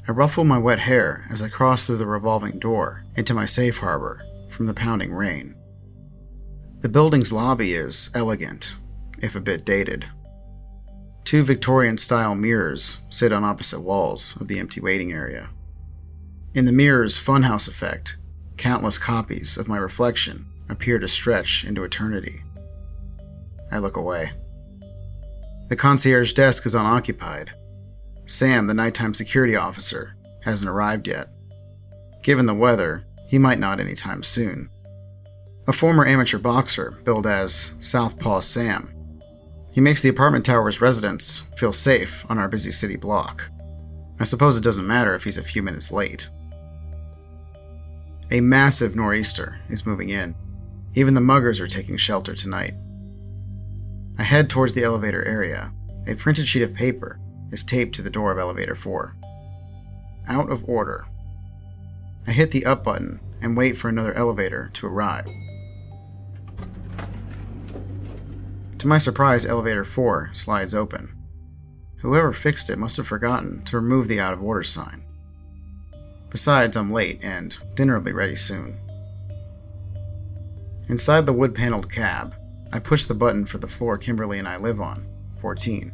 I ruffle my wet hair as I cross through the revolving door into my safe harbor from the pounding rain. The building's lobby is elegant, if a bit dated. 2 Victorian-style mirrors sit on opposite walls of the empty waiting area. In the mirror's funhouse effect, countless copies of my reflection appear to stretch into eternity. I look away. The concierge desk is unoccupied. Sam, the nighttime security officer, hasn't arrived yet. Given the weather, he might not anytime soon. A former amateur boxer billed as Southpaw Sam. He makes the apartment tower's residents feel safe on our busy city block. I suppose it doesn't matter if he's a few minutes late. A massive nor'easter is moving in. Even the muggers are taking shelter tonight. I head towards the elevator area. A printed sheet of paper is taped to the door of elevator 4. Out of order. I hit the up button and wait for another elevator to arrive. To my surprise, elevator 4 slides open. Whoever fixed it must have forgotten to remove the out of order sign. Besides, I'm late and dinner will be ready soon. Inside the wood-paneled cab, I push the button for the floor Kimberly and I live on, 14.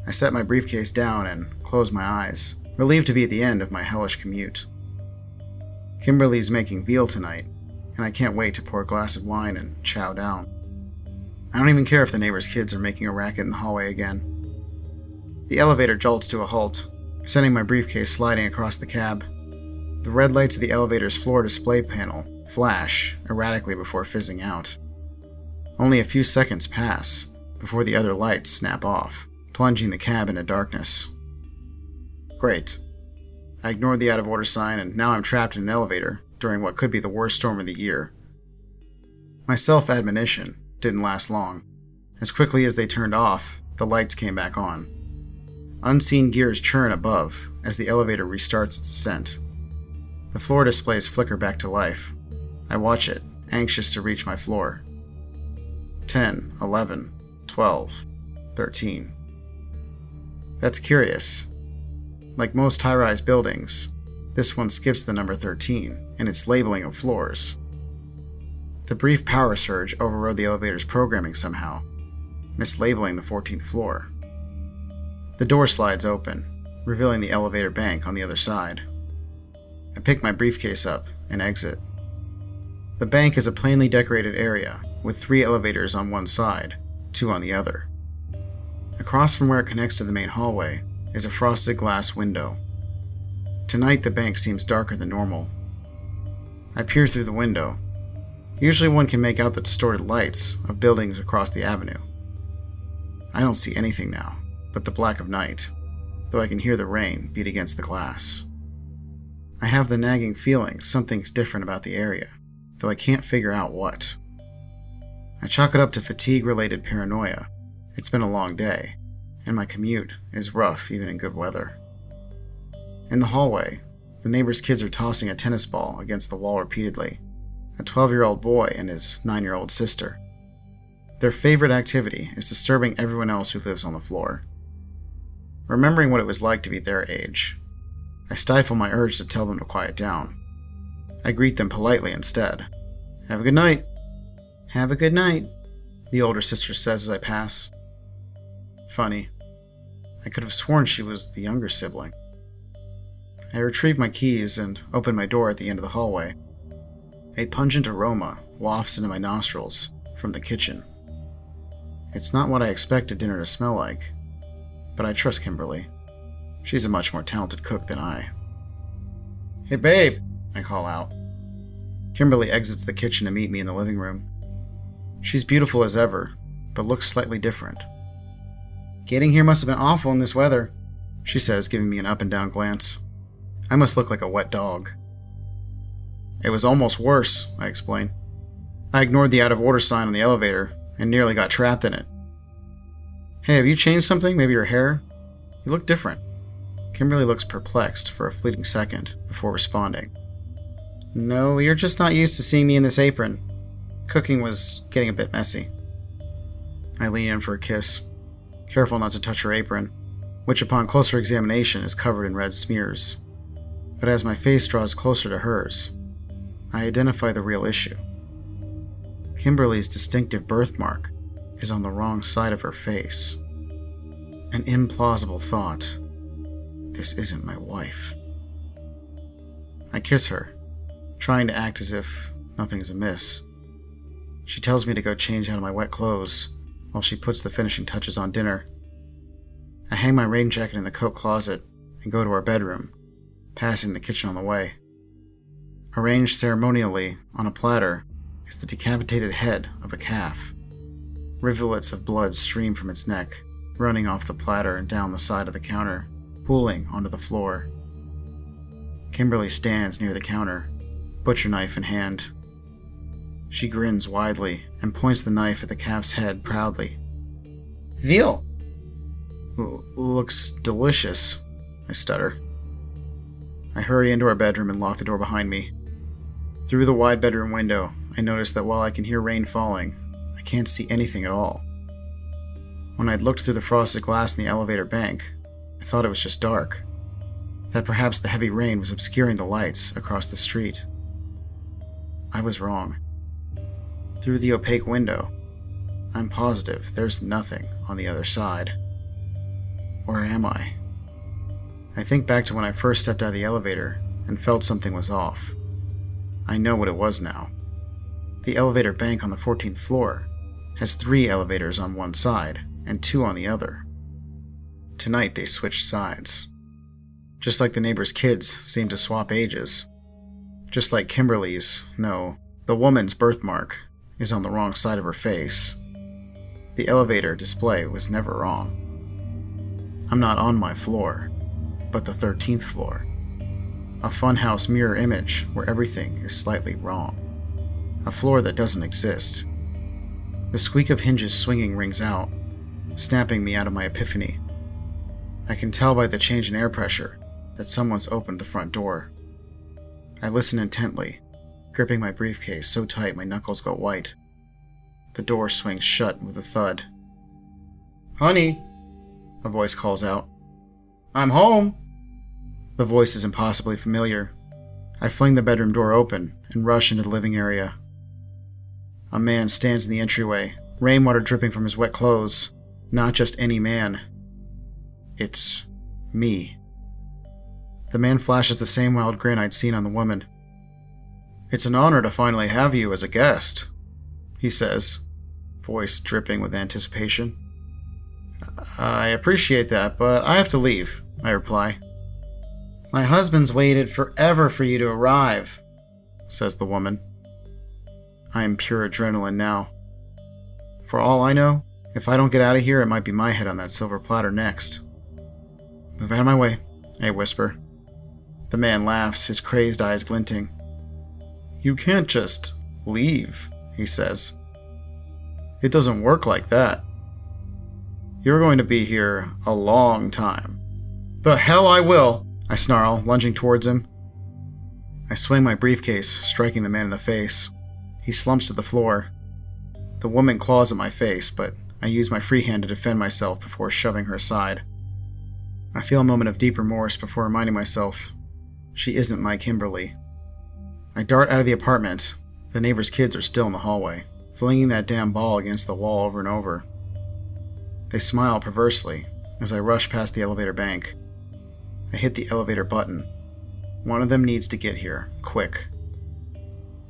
I set my briefcase down and close my eyes, relieved to be at the end of my hellish commute. Kimberly's making veal tonight, and I can't wait to pour a glass of wine and chow down. I don't even care if the neighbors' kids are making a racket in the hallway again. The elevator jolts to a halt, sending my briefcase sliding across the cab. The red lights of the elevator's floor display panel flash erratically before fizzing out. Only a few seconds pass before the other lights snap off, plunging the cab into darkness. Great. I ignored the out-of-order sign, and now I'm trapped in an elevator during what could be the worst storm of the year. My self-admonition didn't last long. As quickly as they turned off, the lights came back on. Unseen gears churn above as the elevator restarts its ascent. The floor displays flicker back to life. I watch it, anxious to reach my floor. 10, 11, 12, 13. That's curious. Like most high-rise buildings, this one skips the number 13 in its labeling of floors. The brief power surge overrode the elevator's programming somehow, mislabeling the 14th floor. The door slides open, revealing the elevator bank on the other side. I pick my briefcase up and exit. The bank is a plainly decorated area with 3 elevators on one side, 2 on the other. Across from where it connects to the main hallway is a frosted glass window. Tonight the bank seems darker than normal. I peer through the window. Usually one can make out the distorted lights of buildings across the avenue. I don't see anything now but the black of night, though I can hear the rain beat against the glass. I have the nagging feeling something's different about the area, though I can't figure out what. I chalk it up to fatigue-related paranoia. It's been a long day, and my commute is rough even in good weather. In the hallway, the neighbors' kids are tossing a tennis ball against the wall repeatedly. A 12-year-old boy and his 9-year-old sister. Their favorite activity is disturbing everyone else who lives on the floor. Remembering what it was like to be their age, I stifle my urge to tell them to quiet down. I greet them politely instead. "Have a good night." "Have a good night," the older sister says as I pass. Funny. I could have sworn she was the younger sibling. I retrieve my keys and open my door at the end of the hallway. A pungent aroma wafts into my nostrils from the kitchen. It's not what I expected dinner to smell like, but I trust Kimberly. She's a much more talented cook than I. "Hey babe," I call out. Kimberly exits the kitchen to meet me in the living room. She's beautiful as ever, but looks slightly different. "Getting here must have been awful in this weather," she says, giving me an up and down glance. I must look like a wet dog. "It was almost worse," I explain. "I ignored the out-of-order sign on the elevator and nearly got trapped in it." "Hey, have you changed something? Maybe your hair? You look different." Kimberly looks perplexed for a fleeting second before responding. "No, you're just not used to seeing me in this apron. Cooking was getting a bit messy." I lean in for a kiss, careful not to touch her apron, which upon closer examination is covered in red smears But as my face draws closer to hers, I identify the real issue. Kimberly's distinctive birthmark is on the wrong side of her face. An implausible thought. This isn't my wife. I kiss her, trying to act as if nothing's amiss. She tells me to go change out of my wet clothes while she puts the finishing touches on dinner. I hang my rain jacket in the coat closet and go to our bedroom, passing the kitchen on the way. Arranged ceremonially on a platter is the decapitated head of a calf. Rivulets of blood stream from its neck, running off the platter and down the side of the counter, pooling onto the floor. Kimberly stands near the counter, butcher knife in hand. She grins widely and points the knife at the calf's head proudly. Veal! Looks delicious, I stutter. I hurry into our bedroom and lock the door behind me. Through the wide bedroom window, I notice that while I can hear rain falling, I can't see anything at all. When I'd looked through the frosted glass in the elevator bank, I thought it was just dark. That perhaps the heavy rain was obscuring the lights across the street. I was wrong. Through the opaque window, I'm positive there's nothing on the other side. Where am I? I think back to when I first stepped out of the elevator and felt something was off. I know what it was now. The elevator bank on the 14th floor has 3 elevators on one side and 2 on the other. Tonight they switched sides. Just like the neighbor's kids seemed to swap ages. Just like Kimberly's, no, the woman's birthmark is on the wrong side of her face. The elevator display was never wrong. I'm not on my floor, but the 13th floor. A funhouse mirror image where everything is slightly wrong. A floor that doesn't exist. The squeak of hinges swinging rings out, snapping me out of my epiphany. I can tell by the change in air pressure that someone's opened the front door. I listen intently, gripping my briefcase so tight my knuckles go white. The door swings shut with a thud. "Honey," a voice calls out. "I'm home." The voice is impossibly familiar. I fling the bedroom door open and rush into the living area. A man stands in the entryway, rainwater dripping from his wet clothes. Not just any man. It's me. The man flashes the same wild grin I'd seen on the woman. "It's an honor to finally have you as a guest," he says, voice dripping with anticipation. "I appreciate that, but I have to leave," I reply. "My husband's waited forever for you to arrive," says the woman. I am pure adrenaline now. For all I know, if I don't get out of here, it might be my head on that silver platter next. "Move out of my way," I whisper. The man laughs, his crazed eyes glinting. "You can't just leave," he says. "It doesn't work like that. You're going to be here a long time." "The hell I will," I snarl, lunging towards him. I swing my briefcase, striking the man in the face. He slumps to the floor. The woman claws at my face, but I use my free hand to defend myself before shoving her aside. I feel a moment of deep remorse before reminding myself she isn't my Kimberly. I dart out of the apartment. The neighbor's kids are still in the hallway, flinging that damn ball against the wall over and over. They smile perversely as I rush past the elevator bank. I hit the elevator button. One of them needs to get here, quick.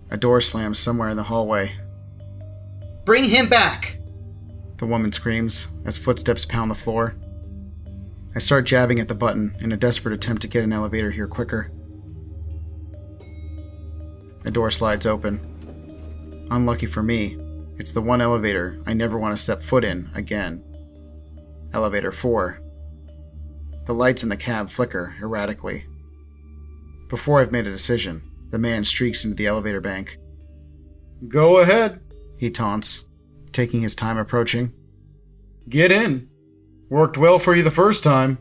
A door slams somewhere in the hallway. "Bring him back!" the woman screams as footsteps pound the floor. I start jabbing at the button in a desperate attempt to get an elevator here quicker. A door slides open. Unlucky for me, it's the one elevator I never want to step foot in again. Elevator 4. The lights in the cab flicker erratically. Before I've made a decision, the man streaks into the elevator bank. "Go ahead," he taunts, taking his time approaching. "Get in. Worked well for you the first time."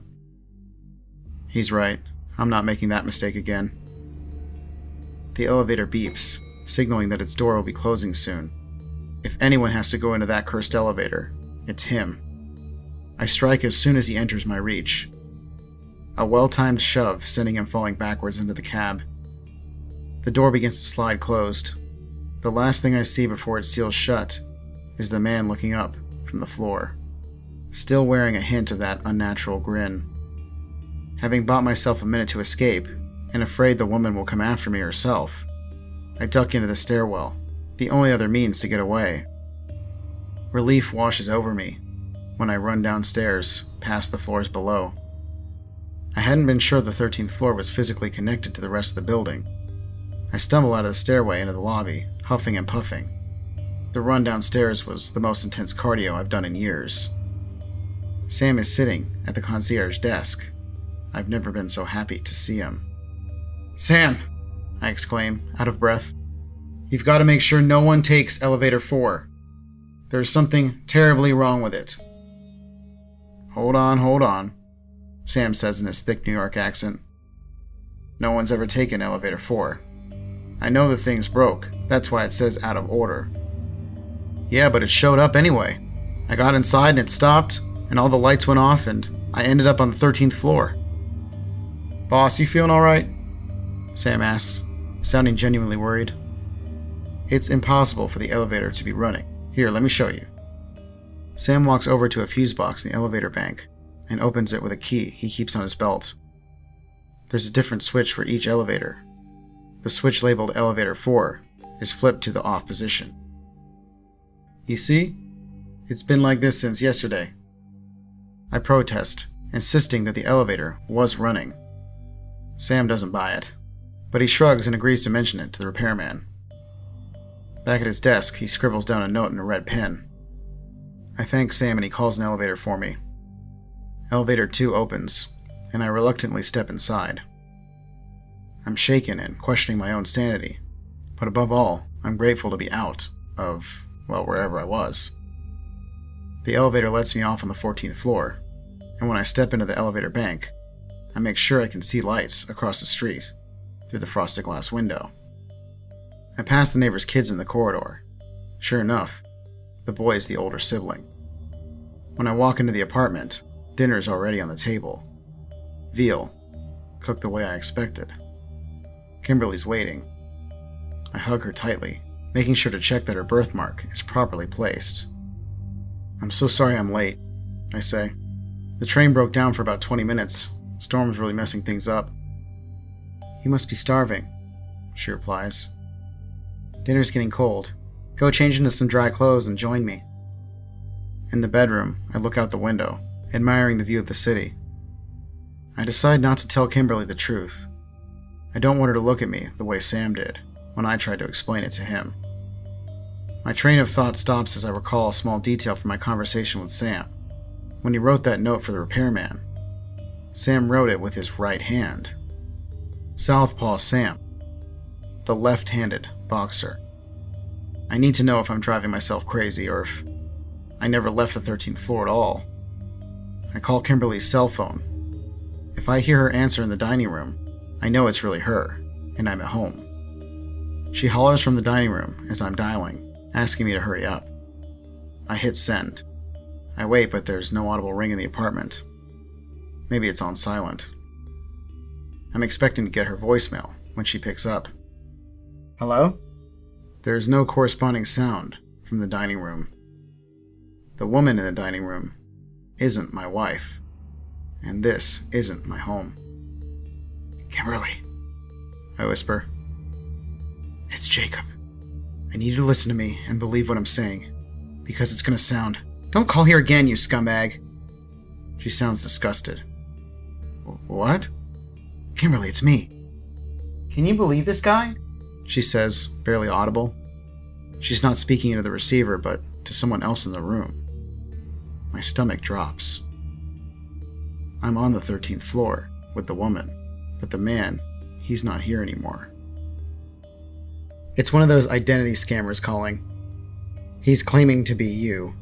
He's right. I'm not making that mistake again. The elevator beeps, signaling that its door will be closing soon. If anyone has to go into that cursed elevator, it's him. I strike as soon as he enters my reach. A well-timed shove sending him falling backwards into the cab. The door begins to slide closed. The last thing I see before it seals shut is the man looking up from the floor, still wearing a hint of that unnatural grin. Having bought myself a minute to escape, and afraid the woman will come after me herself, I duck into the stairwell, the only other means to get away. Relief washes over me when I run downstairs, past the floors below. I hadn't been sure the 13th floor was physically connected to the rest of the building. I stumble out of the stairway into the lobby, huffing and puffing. The run downstairs was the most intense cardio I've done in years. Sam is sitting at the concierge desk. I've never been so happy to see him. "Sam!" I exclaim, out of breath. "You've got to make sure no one takes elevator 4. There's something terribly wrong with it." Hold on," Sam says in his thick New York accent. "No one's ever taken elevator 4. I know the thing's broke, that's why it says out of order." "Yeah, but it showed up anyway. I got inside and it stopped, and all the lights went off, and I ended up on the 13th floor." "Boss, you feeling alright?" Sam asks, sounding genuinely worried. "It's impossible for the elevator to be running. Here, let me show you." Sam walks over to a fuse box in the elevator bank and opens it with a key he keeps on his belt. There's a different switch for each elevator. The switch labeled elevator 4 is flipped to the off position. "You see? It's been like this since yesterday." I protest, insisting that the elevator was running. Sam doesn't buy it, but he shrugs and agrees to mention it to the repairman. Back at his desk, he scribbles down a note in a red pen. I thank Sam and he calls an elevator for me. Elevator 2 opens, and I reluctantly step inside. I'm shaken and questioning my own sanity, but above all, I'm grateful to be out of, well, wherever I was. The elevator lets me off on the 14th floor, and when I step into the elevator bank, I make sure I can see lights across the street through the frosted glass window. I pass the neighbor's kids in the corridor. Sure enough, the boy is the older sibling. When I walk into the apartment, dinner's already on the table. Veal, cooked the way I expected. Kimberly's waiting. I hug her tightly, making sure to check that her birthmark is properly placed. "I'm so sorry I'm late," I say. "The train broke down for about 20 minutes. Storm's really messing things up." "You must be starving," she replies. "Dinner's getting cold. Go change into some dry clothes and join me." In the bedroom, I look out the window, admiring the view of the city. I decide not to tell Kimberly the truth. I don't want her to look at me the way Sam did when I tried to explain it to him. My train of thought stops as I recall a small detail from my conversation with Sam. When he wrote that note for the repairman, Sam wrote it with his right hand. Southpaw Sam, the left-handed boxer. I need to know if I'm driving myself crazy or if I never left the 13th floor at all. I call Kimberly's cell phone. If I hear her answer in the dining room, I know it's really her, and I'm at home. She hollers from the dining room as I'm dialing, asking me to hurry up. I hit send. I wait, but there's no audible ring in the apartment. Maybe it's on silent. I'm expecting to get her voicemail when she picks up. "Hello?" There's no corresponding sound from the dining room. The woman in the dining room isn't my wife, and this isn't my home. "Kimberly," I whisper. "It's Jacob. I need you to listen to me and believe what I'm saying, because it's gonna sound... Don't call here again, you scumbag!" She sounds disgusted. "What?" "Kimberly, it's me." "Can you believe this guy?" she says, barely audible. She's not speaking into the receiver, but to someone else in the room. My stomach drops. I'm on the 13th floor with the woman, but the man, he's not here anymore. It's one of those identity scammers calling. He's claiming to be you,